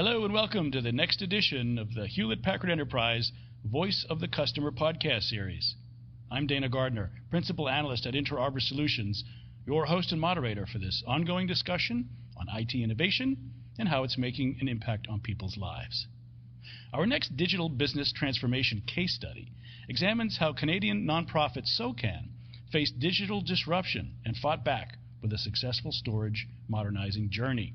Hello and welcome to the next edition of the Hewlett-Packard Enterprise Voice of the Customer podcast series. I'm Dana Gardner, Principal Analyst at Inter Arbor Solutions, your host and moderator for this ongoing discussion on IT innovation and how it's making an impact on people's lives. Our next digital business transformation case study examines how Canadian nonprofit SOCAN faced digital disruption and fought back with a successful storage modernizing journey.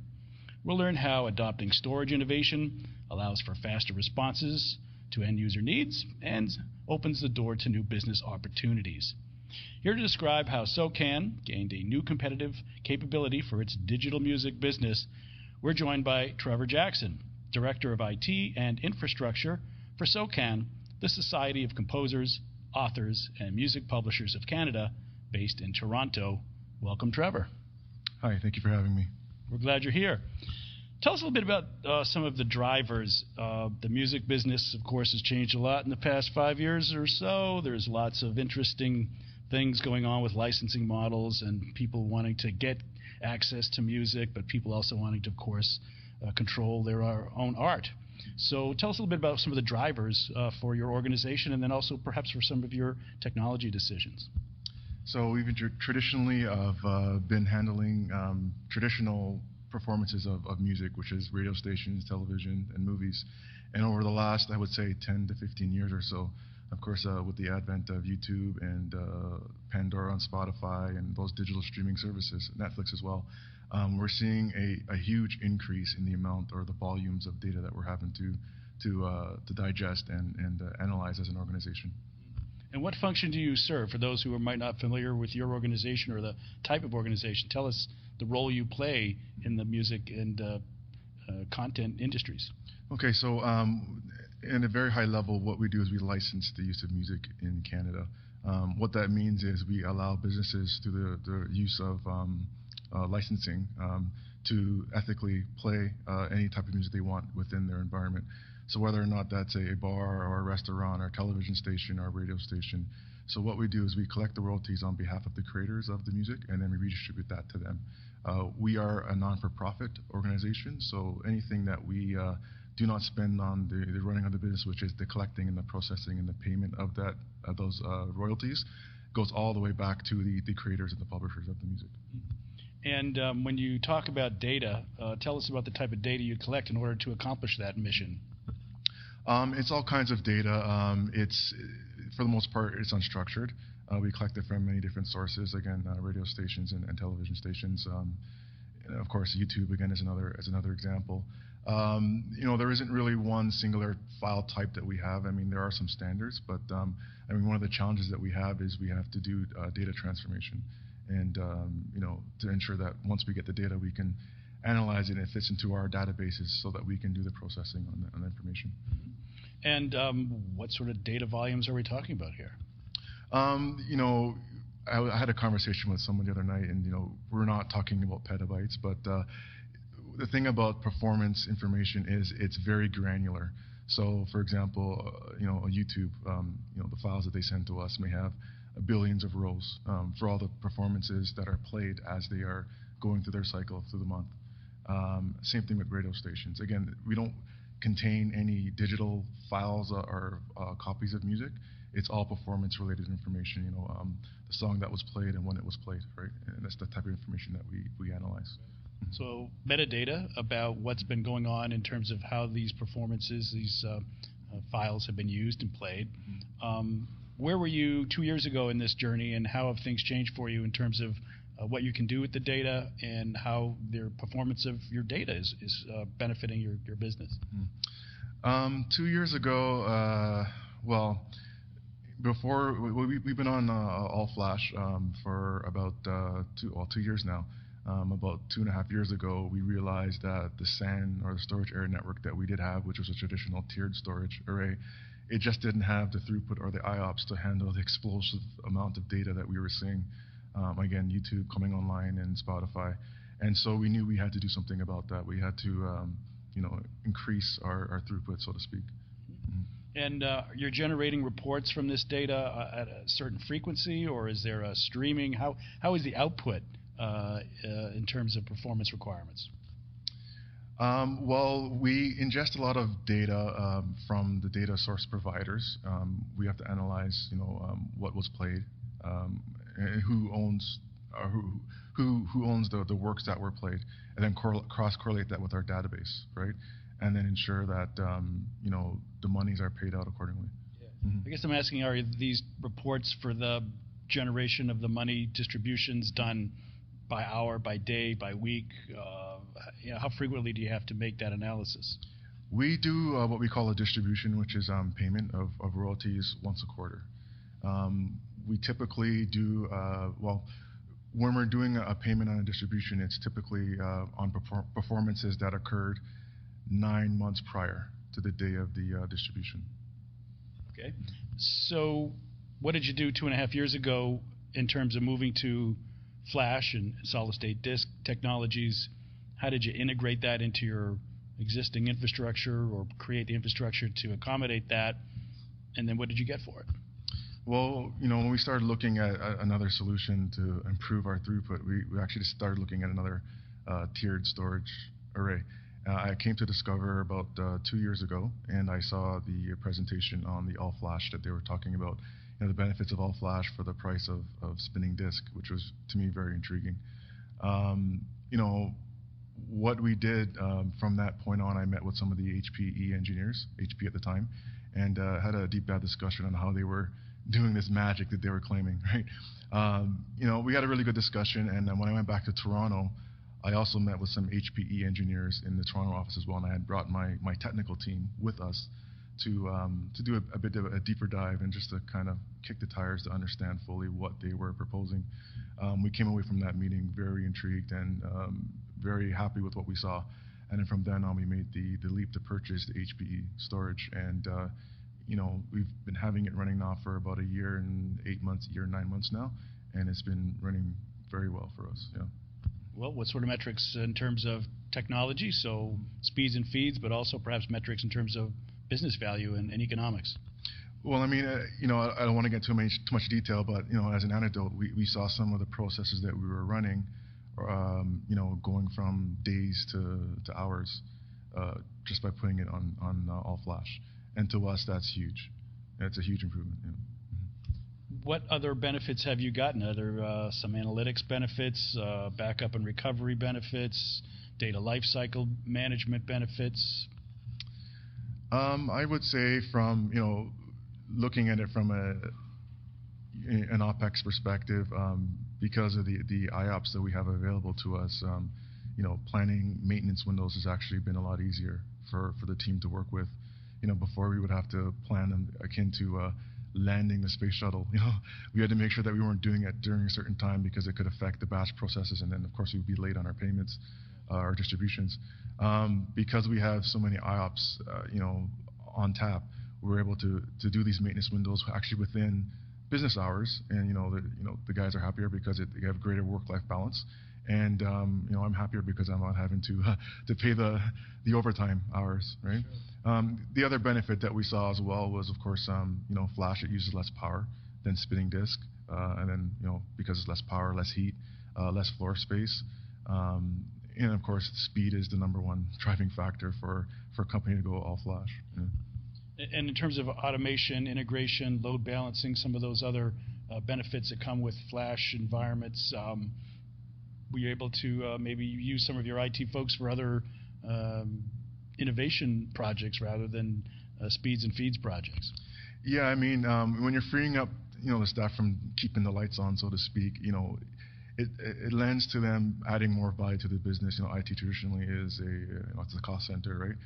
We'll learn how adopting storage innovation allows for faster responses to end-user needs and opens the door to new business opportunities. Here to describe how SOCAN gained a new competitive capability for its digital music business, we're joined by Trevor Jackson, Director of IT and Infrastructure for SOCAN, the Society of Composers, Authors, and Music Publishers of Canada, based in Toronto. Welcome, Trevor. Hi, thank you for having me. We're glad you're here. Tell us a little bit about some of the drivers. The music business, of course, has changed a lot in the past 5 years or so. There's lots of interesting things going on with licensing models and people wanting to get access to music, but people also wanting to, of course, control their own art. So tell us a little bit about some of the drivers for your organization and then also perhaps for some of your technology decisions. So we've traditionally been handling traditional performances of music, which is radio stations, television, and movies. And over the last, I would say, 10 to 15 years or so, of course, with the advent of YouTube and Pandora on Spotify and those digital streaming services, Netflix as well, we're seeing a huge increase in the amount or the volumes of data that we're having to digest and analyze as an organization. And what function do you serve? For those who might not familiar with your organization or the type of organization, tell us the role you play in the music and content industries. Okay, so in a very high level, what we do is we license the use of music in Canada. What that means is we allow businesses through the use of licensing to ethically play any type of music they want within their environment. So whether or not that's a bar or a restaurant or a television station or a radio station. So what we do is we collect the royalties on behalf of the creators of the music and then we redistribute that to them. We are a non-for-profit organization, so anything that we do not spend on the running of the business, which is the collecting and the processing and the payment of those royalties, goes all the way back to the creators and the publishers of the music. And when you talk about data, tell us about the type of data you collect in order to accomplish that mission. It's all kinds of data. It's for the most part, it's unstructured. We collect it from many different sources. Again, radio stations and television stations. And of course, YouTube again is another example. There isn't really one singular file type that we have. I mean, there are some standards, but one of the challenges that we have is we have to do data transformation, and to ensure that once we get the data, we can analyze it and it fits into our databases so that we can do the processing on the information. And what sort of data volumes are we talking about here? I had a conversation with someone the other night, and we're not talking about petabytes, but the thing about performance information is it's very granular. So, for example, YouTube, the files that they send to us may have billions of rows for all the performances that are played as they are going through their cycle through the month. Same thing with radio stations. Again, we don't contain any digital files or copies of music. It's all performance-related information. The song that was played and when it was played, right? And that's the type of information that we analyze. So metadata about what's been going on in terms of how these performances, these files have been used and played. Where were you 2 years ago in this journey, and how have things changed for you in terms of what you can do with the data and how the performance of your data is benefiting your business? 2 years ago, before we've been on all flash for about 2 years now. About 2.5 years ago, we realized that the SAN, or the storage area network that we did have, which was a traditional tiered storage array, it just didn't have the throughput or the IOPS to handle the explosive amount of data that we were seeing. Again, YouTube coming online and Spotify. And so we knew we had to do something about that. We had to increase our throughput, so to speak. And you're generating reports from this data at a certain frequency, or is there a streaming? How is the output in terms of performance requirements? Well, we ingest a lot of data from the data source providers. We have to analyze, what was played, and who owns who owns the works that were played, and then cross-correlate that with our database, right? And then ensure that the monies are paid out accordingly. Yeah. I guess I'm asking, are these reports for the generation of the money distributions done by hour, by day, by week? How frequently do you have to make that analysis? We do what we call a distribution, which is payment of royalties once a quarter. We typically do, when we're doing a payment on a distribution, it's typically on performances that occurred 9 months prior to the day of the distribution. Okay. So what did you do 2.5 years ago in terms of moving to flash and solid-state disk technologies? How did you integrate that into your existing infrastructure or create the infrastructure to accommodate that? And then what did you get for it? Well, when we started looking at another solution to improve our throughput, we actually started looking at another tiered storage array. I came to discover about 2 years ago, and I saw the presentation on the all-flash that they were talking about, the benefits of all-flash for the price of spinning disk, which was, to me, very intriguing. What we did from that point on, I met with some of the HPE engineers, HP at the time, and had a deep dive discussion on how they were doing this magic that they were claiming, right? We had a really good discussion, and when I went back to Toronto, I also met with some HPE engineers in the Toronto office as well, and I had brought my technical team with us to do a bit of a deeper dive and just to kind of kick the tires to understand fully what they were proposing. We came away from that meeting very intrigued and very happy with what we saw. And then from then on, we made the leap to purchase the HPE storage. And, we've been having it running now for about 1 year and 8 months, 1 year and 9 months now. And it's been running very well for us, yeah. Well, what sort of metrics in terms of technology? So speeds and feeds, but also perhaps metrics in terms of business value and economics. Well, I mean, I don't want to get too much detail, but as an anecdote, we saw some of the processes that we were running, going from days to hours, just by putting it on all flash. And to us, that's huge. It's a huge improvement. Yeah. What other benefits have you gotten? Are there some analytics benefits, backup and recovery benefits, data lifecycle management benefits? I would say from looking at it from an OpEx perspective, because of the IOPS that we have available to us, planning maintenance windows has actually been a lot easier for the team to work with. Before we would have to plan them akin to landing the space shuttle. We had to make sure that we weren't doing it during a certain time because it could affect the batch processes, and then of course we'd be late on our payments, our distributions. Because we have so many IOPS, on tap, we're able to do these maintenance windows actually within business hours, and the guys are happier because they have greater work-life balance, and I'm happier because I'm not having to pay the overtime hours, right? Sure. The other benefit that we saw as well was, of course, flash, it uses less power than spinning disk, and then because it's less power, less heat, less floor space, and of course speed is the #1 driving factor for a company to go all flash. Yeah. And in terms of automation, integration, load balancing, some of those other benefits that come with flash environments, were you able to maybe use some of your IT folks for other innovation projects rather than speeds and feeds projects? Yeah, I mean, when you're freeing up the staff from keeping the lights on, so to speak, it lends to them adding more value to the business. IT traditionally is it's a cost center, right?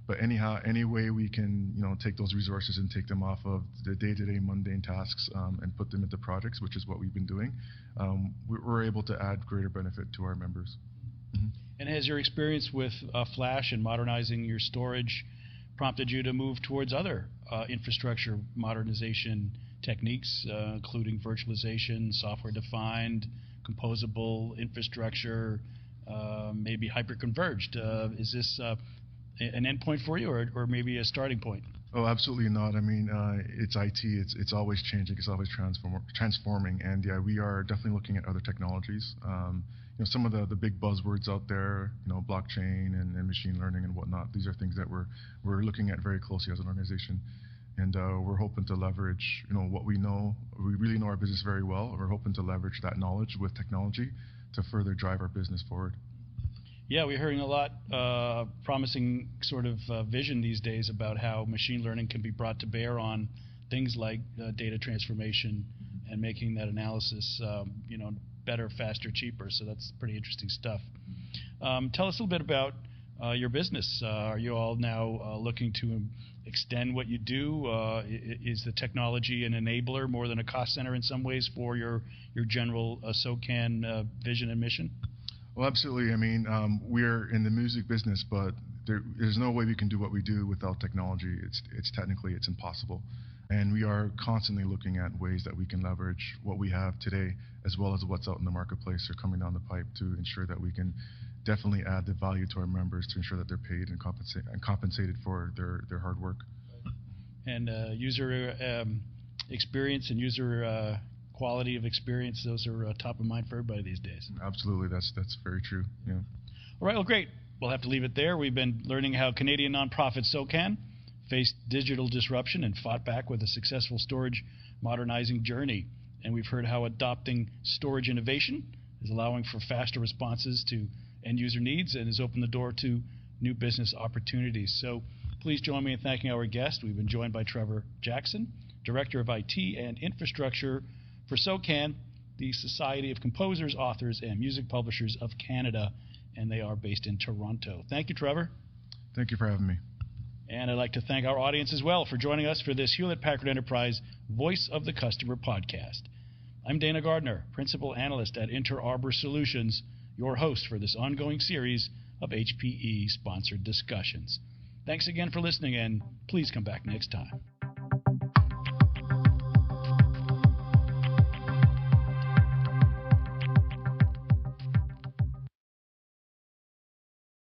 But anyhow, any way we can take those resources and take them off of the day-to-day mundane tasks and put them into projects, which is what we've been doing, we're able to add greater benefit to our members. Mm-hmm. And has your experience with flash and modernizing your storage prompted you to move towards other infrastructure modernization techniques, including virtualization, software-defined, composable infrastructure, maybe hyper-converged? Is this an endpoint for you, or maybe a starting point? Oh, absolutely not. I mean, it's IT. It's always changing. It's always transforming. And yeah, we are definitely looking at other technologies. Some of the big buzzwords out there, blockchain and machine learning and whatnot. These are things that we're looking at very closely as an organization. And we're hoping to leverage, what we know. We really know our business very well. We're hoping to leverage that knowledge with technology to further drive our business forward. Yeah, we're hearing a lot promising sort of vision these days about how machine learning can be brought to bear on things like data transformation and making that analysis, better, faster, cheaper. So that's pretty interesting stuff. Tell us a little bit about your business. Are you all now looking to extend what you do? Is the technology an enabler more than a cost center in some ways for your general SOCAN vision and mission? Well, absolutely. I mean, we're in the music business, but there's no way we can do what we do without technology. It's impossible. And we are constantly looking at ways that we can leverage what we have today, as well as what's out in the marketplace or coming down the pipe, to ensure that we can definitely add the value to our members, to ensure that they're paid and compensated for their hard work. And user experience and user quality of experience, those are top of mind for everybody these days. Absolutely, that's very true. Yeah. All right, well, great. We'll have to leave it there. We've been learning how Canadian nonprofit SOCAN faced digital disruption and fought back with a successful storage modernizing journey. And we've heard how adopting storage innovation is allowing for faster responses to end user needs and has opened the door to new business opportunities. So please join me in thanking our guest. We've been joined by Trevor Jackson, Director of IT and Infrastructure for SOCAN, the Society of Composers, Authors, and Music Publishers of Canada, and they are based in Toronto. Thank you, Trevor. Thank you for having me. And I'd like to thank our audience as well for joining us for this Hewlett-Packard Enterprise Voice of the Customer podcast. I'm Dana Gardner, Principal Analyst at Inter Arbor Solutions, your host for this ongoing series of HPE-sponsored discussions. Thanks again for listening, and please come back next time.